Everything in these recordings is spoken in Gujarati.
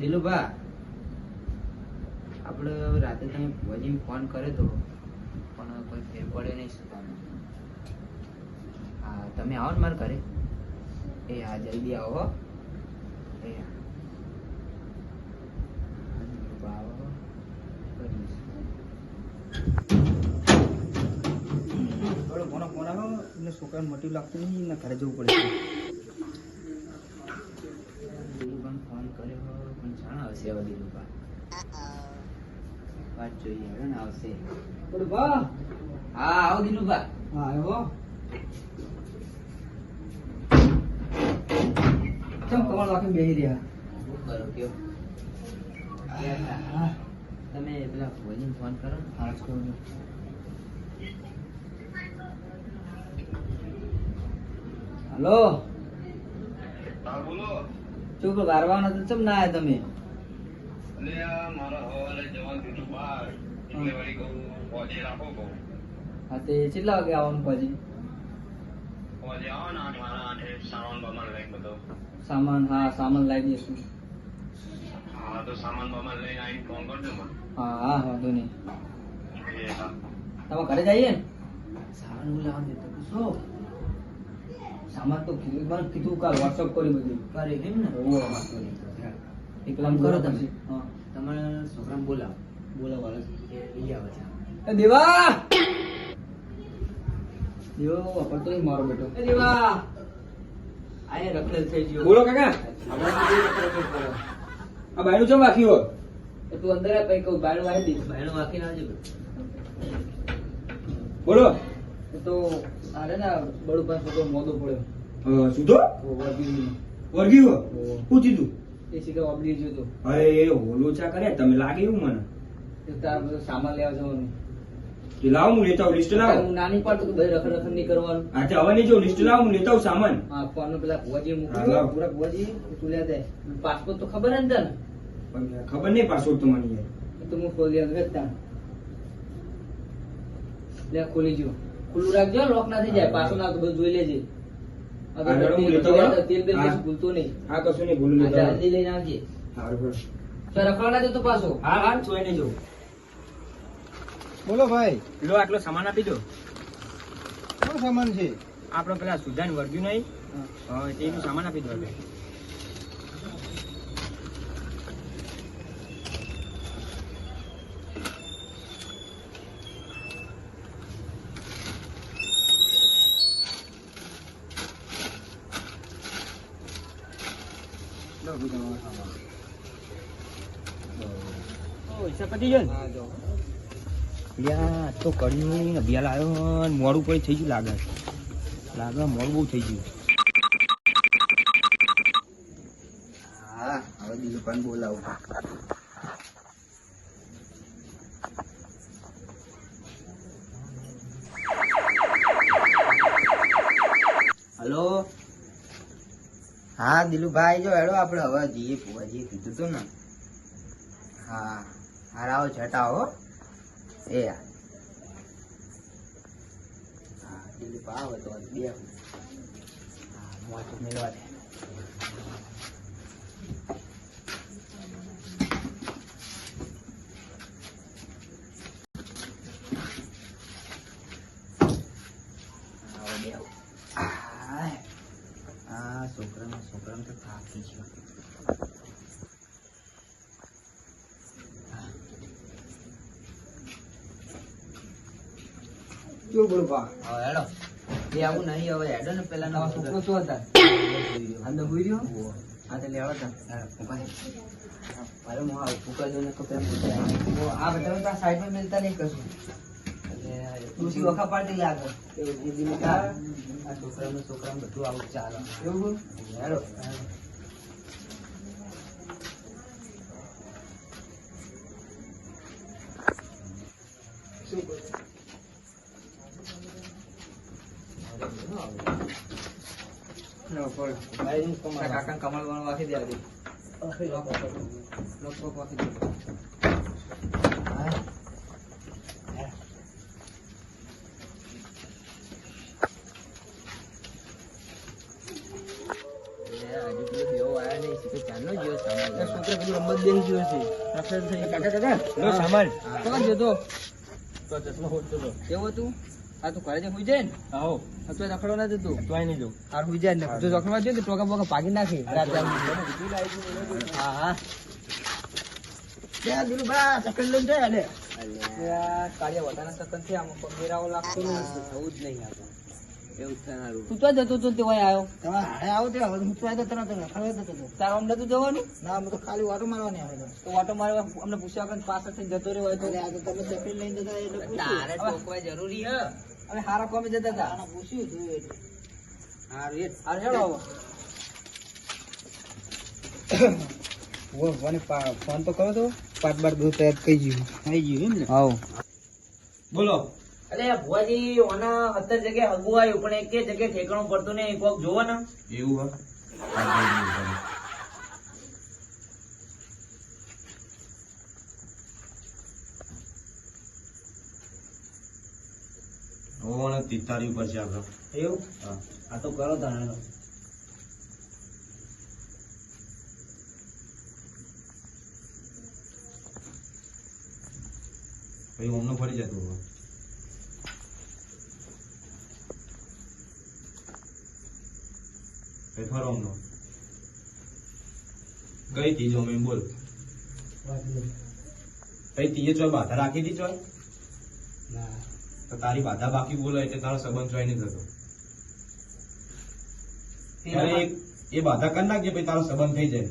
દિલુભા, આપણે રાતે તમે ભુવાજી ફોન કર્યો તો પણ કોઈ ફેર પડે નહીં શું તમે? હા, તમે આવો ને મારા ઘરે. એ હા, જલ્દી આવો. એ હા, દિલુભા આવો. કરીશ. થોડો ફોન આવો એટલે છોકરાને મોટી લાગતું નહીં ને ઘરે જવું પડે. દિલુભાને ફોન કર્યો પણ જાણ આવશે હવે દિલુભા. વાત જોઈએ હવે ને આવશે. દિલુભા, હા આવો દિલુભા. હા આવ્યો. કેમ કમળ વાંકીને બેસી રહ્યા? શું કરો કયો? તમે પેલા ભુવાજીને ફોન કરો ને. હા જ કરું. હલો, હા બોલો. શું કહો, વારવાનો તો ચમ ના આવ્યા તમે? અલે આ મારા હવાલે જવાનું હતું બહાર એટલે વળી કહું પહોંચી રાખો કહું. હા તે કેટલા વાગે આવવાનું પછી? પહોંચી આવો ને 8 વાળા 8 સામાન બામાન લઈને બધો. સામાન? હા સામાન લાવી દઈશું. હા તો સામાન બામાન લઈને આવીને ફોન કરજો મને. હા હા વાંધો નહીં. એ હા. તમે ઘરે જઈએ ને? સામાન બોલાવવાનું તો પૂછો. સામાન તો કીધું, મને કીધું કાલ વોટ્સઅપ કરી બધું. કરે એમ ને? ઓહો. વાંધો નહીં તો. એક કામ કરો કરો તમે. તમે. હા તમારા છોકરાને બોલાવો. બોલાવો. એ લઈ આવે છે. એ દેવા, દેવો વાપરતો નહીં મારો બેટો. એ દેવા, આયા રખડેલ થઈ ગયો. બોલો કાકા. આ બાયણું ચમ વાંખ્યું હોય? એ તું અંદર આવ, પછી કહું બાયણું વાળી દીધું. ભાઈનો વાંકીને આવજો. બોલો. એ તો આરે ને બળું પાસે તો મોદો પડ્યો. સુધો વર્ગી વર્ગી હો પૂછી તું. એ સીધો ઓબલી ગયો તો. અરે એ હોલો ચા કરે તમે લાગે એવું મને. એ તાર બધો સામાન લેવા જવાનું. કે લાવો હું લેતા આવું લિસ્ટ લાવો. હું નાની પડતો તો ભાઈ રખડ રખડ નહીં કરવાનું. આજે હવે નહીં જો લિસ્ટ લાવો હું લેતા આવું સામાન. હા ફોન પેલા ભુવાજી હા, મૂક્યું લાવ. પૂરા ભુવાજી તું લે દે. પાસપોર્ટ તો ખબર ને તને? પણ ખબર નહીં પાસવર્ડ તો મને યાર. એ તો હું ખોલી આવું વેચતા. લે ખોલી જો. ખુલ્લું રાખજો, લોક ના થઈ જાય. પાછો ના તો બધું જોઈ લેજે. હા, હું લેતો આવું. તેલ બેલ હા. કશું ભૂલતો નહીં. હા કશું નહીં ભૂલું આ લેતા આવું. જલ્દી લઈને આવજે. સારું બસ. તો રખડવા ના જતો પાછો. હા હા જોઈ ને જો. બોલો ભાઈ, લો આટલો સામાન આપી દો. શું સામાન છે? આપણો પેલા સુધાન વર્ગ્યું નહીં તેનું સામાન આપી દો. હવે પૈસા પતી ગયો ને? હા જો. યા તો કર્યું અભિયાલ આવ્યો ને મોડું કોઈ થઈ ગયું લાગે મોડું બહુ થઈ ગયું. હા હવે દિલુભાને બોલાવું. હલો. હા દિલુભાઈ જો હેડો આપણે હવે જઈએ ભુવાજીએ કીધું તું ને. હા હા આવો છટા હો. એ હા દિલુભા આવે તો બે હા મોચ મેળવા દે. છોકરાને તો થાકી છે. કેવું બોલો બા? હવે હેડો એ આવું નહીં હવે હેડો ને પેલા તમારો છોકરો શું હતા? અંદર હોઈ રહ્યો? હા તો લેવા તા. અરે હું આવું ફૂકા જોઈને તો પેલા આ બધા તો સાઈડમાં મિલતા નહીં કશું. તુલસી વખા પાડતી લાગે. આ છોકરાનું બધું આવું ચાલે. એવું? હેડો શું બોલ? કાકા કમળ વણ વાખી દે આજે. લોક વાખી દે. હજુ પેલો બેવો આયા નહીં. ચાલનો ગયો સામાન. આપણે બધું રમત બેસી ગયો છે રખડ થઈ કાકા લો સામાન તો જતો તો ચશ્મા હોતો તો કેવું હતું આ તું ઘરે જે હુઈ જાય ને આવો તો રખડો ના જતું તોય નહીં જવું આ હુઈ જાય ને જો રખડવા જોઈએ ને ટોકા બોકા ભાગી નાખે રાતે હા હા ત્યાં દિલુ બા ચકન લઈને જાય અલે કાળિયા વટાના ચકન છે આમાં પગેરાઓ લાગતું નહીં થવું જ નહીં આપણે એવું થનારું તું તો જતો તો તે વય આવ્યો તમે હાડે આવો તે હવે હું તો આવ્યો તરત રખડવા જતો તાર અમને તો જવાનું ના અમે તો ખાલી વાટો મારવાની આવે તો વાટો મારવા અમને પૂછ્યા કે પાછળ થઈ જતો રહ્યો હોય તો આ તો તમે ચકન લઈને જતા એટલે તારે ટોકવા જરૂરી હે અમે હારા કોમે જતા હતા આને પૂછ્યું તું એટલે હારું એ હાર હેડો ફોન તો કરો તો પાટ બાર દૂધ તૈયાર થઈ ગયું એમ ને હા બોલો અરે ભુવાજી ઓના 17 જગ્યાએ હગું આવ્યું પણ એક જગ્યાએ ઠેકાણું પડતું નહીં કોક જોવો ને એવું હે તિતારી ઉપર છે આપડે એવું હા આ તો કરો તાણે ભાઈ ઓમનો ફરી જતું હવે ભાઈ ફરો ઓમનો ગઈ તી જો મેં બોલ ભાઈ તીએ ચોય બાધા રાખી દી ચોય ના તો તારી બાધા બાકી બોલો એટલે તારો સંબંધ ચોય નહીં થતો અરે એ બાધા કરી નાખજે પછી તારો સંબંધ થઈ જાય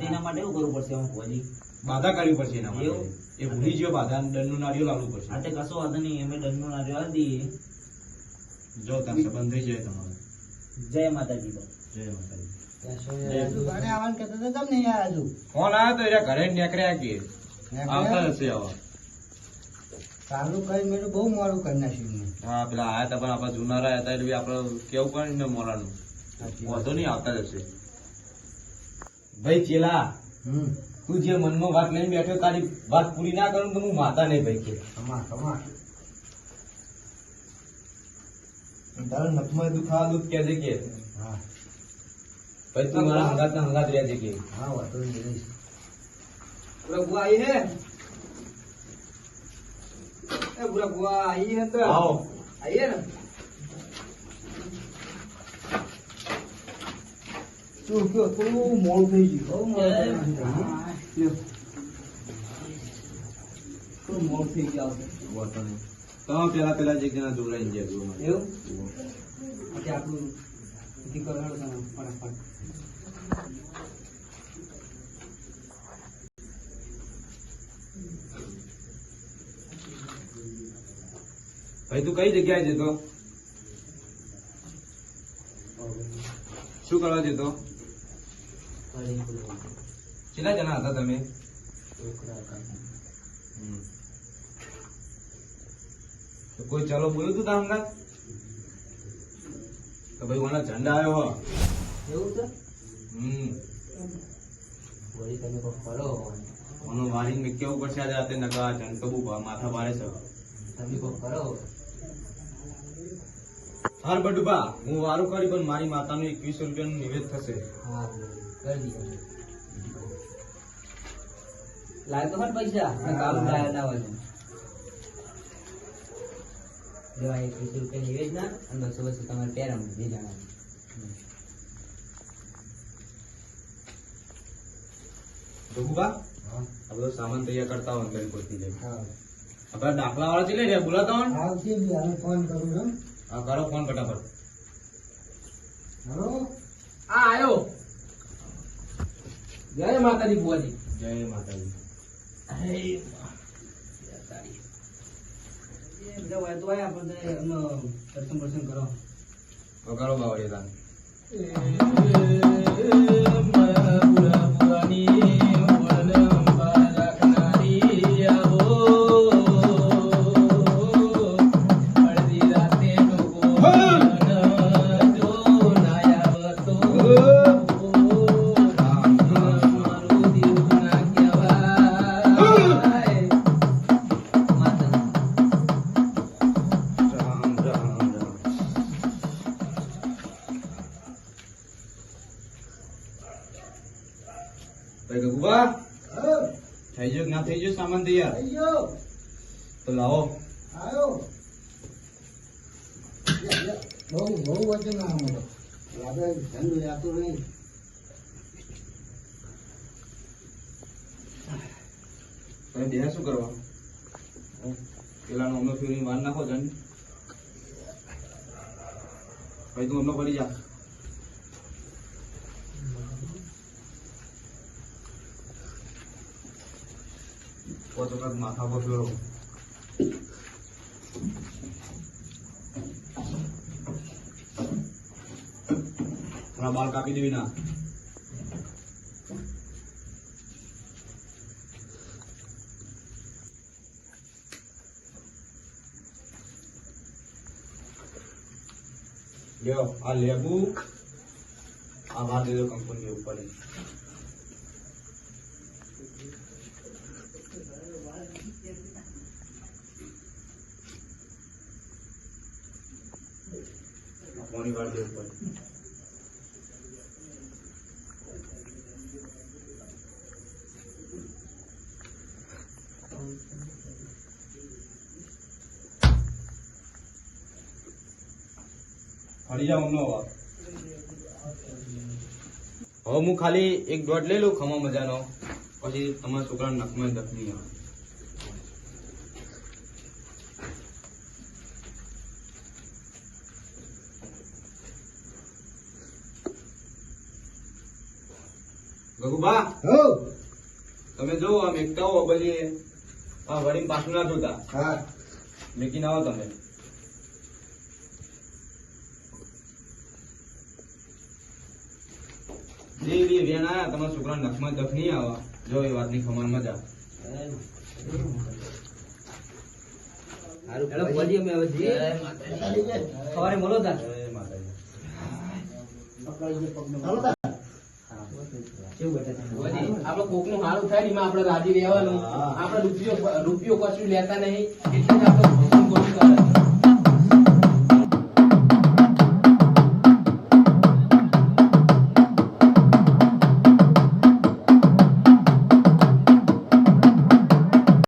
એના માટે એવું કરવું પડશે ભુવાજી બાધા કરવી પડશે એના માટે એવું? એ ભૂલી ગયો બાધા દંડનું નારિયેળ લાવવું પડશે આ તે કશો વાંધો નહીં અમે દંડનો ના રહેવા દઈએ જો તાર સંબંધ થઈ જાય તમારો જય માતાજી તો જય માતાજી ઘરે આવવાનું કહેતા હતા તમને યાર હજુ ફોન આવ્યો તો એના ઘરે નીકળ્યા કે આવતા હશે આવા સારું કઈ મેં બહુ મોડું કરી નાખ્યું મેં. હા પેલા આયા હતા પણ આપણા જૂના રહ્યા હતા એટલે આપડે કેવું પડે ને મોરાનું વાંધો નહીં આવતા જ હશે ભાઈ ચેલા તું જે મનમાં વાત લઈને બેઠો તારી વાત પૂરી ના કરું તો હું માતા નહીં ભાઈ કે તારા નખમાં દુખાવા દુખ કે છે કે હા ભાઈ તું મારા હંગાત ના હંગાત રહ્યા છે કે હા વાતો નહીં પૂરા બુઆ આવી હે એ બુરા બુઆ આઈ હે તો આવો આઈએ ને તું કયો થોડું મોડું થઈ ગયું બહુ મોડું થઈ ગયું થોડું મોડું થઈ ગયું વાંધો નહીં તમે પેલા જે જણા જોડાઈ ગયા છો એવું આજે આપણું દીકરો હેડો તમે ફટાફટ ભાઈ તું કઈ જગ્યાએ જતો શું કરવા જતો કેટલા જણા હતા તમે તો કોઈ ચાલો બોલ્યું તું તારા હંગાત તો ભાઈ મને ઝંડા આવ્યો હો એવું છે વળી તમે કોઈ કરો મને મારીને કેવું પડશે આજે રાતે નકા ઝંડ બહુ માથા મારે છે તમે કોઈ કરો હાર બડુબા હું વારું કરી પણ મારી માતાનું 2100 રૂપિયાનું નિવેદ થશે હા કરી દીધું લાય તો ખરા પૈસા કામ લાયા ના હોય લેવા 21 રૂપિયા નિવેદના અને 200 તમારે પહેરામાં દઈ જવાનું ડોકુબા હા આ બધો સામાન તૈયાર કરતા હોય અંદર પહોંચી જાય હા આપણે દાખલા વાળા ચલે રે બોલાતા હોય આવતી બી હવે ફોન કરું છું હા કરો ફોન ફટાફટ હેલો આ આયો જય માતાજી ભુવાજી જય માતાજી બધા હોય તો આયા આપણે એમનો દર્શન કરો કરો બાવળિયા ઉભા થઈ ગયો કે ના થઈ ગયો સામાન તૈયાર તો લાવો તમે બે શું કરવા પેલાનો અમનો ફેરી વાર નાખો જન ભાઈ તું અમનો પડી જા પોતો કાક માથા પર ફેરો થોડા બાલ કાપી દેવી ના લ્યો આ લેબુ આ વાર દે દો કંપની ઉપર પાણી વાર દે ઉપર ફરી જાવ અમનો હવે હું ખાલી એક દોઢ લઈ લઉં ખમા મજાનો પછી તમારા છોકરાના નખમાં દફની આવે ગગુબા તમે જો આમ એકતા હો બધી આ વળી પાછું ના જોતા લેકિન આવો તમે જે વેણ આયા તમારા છોકરા નખમાં દફ નહીં આવા જો એ વાતની ખમાન મજા સવારે મળો તા આપડે કોક નું હારું થાય ને એમાં આપડે રાજી રહેવાનું. આપડે રૂપિયો કશું લેતા નહીં એટલે જ આપડે ભોજન કરે.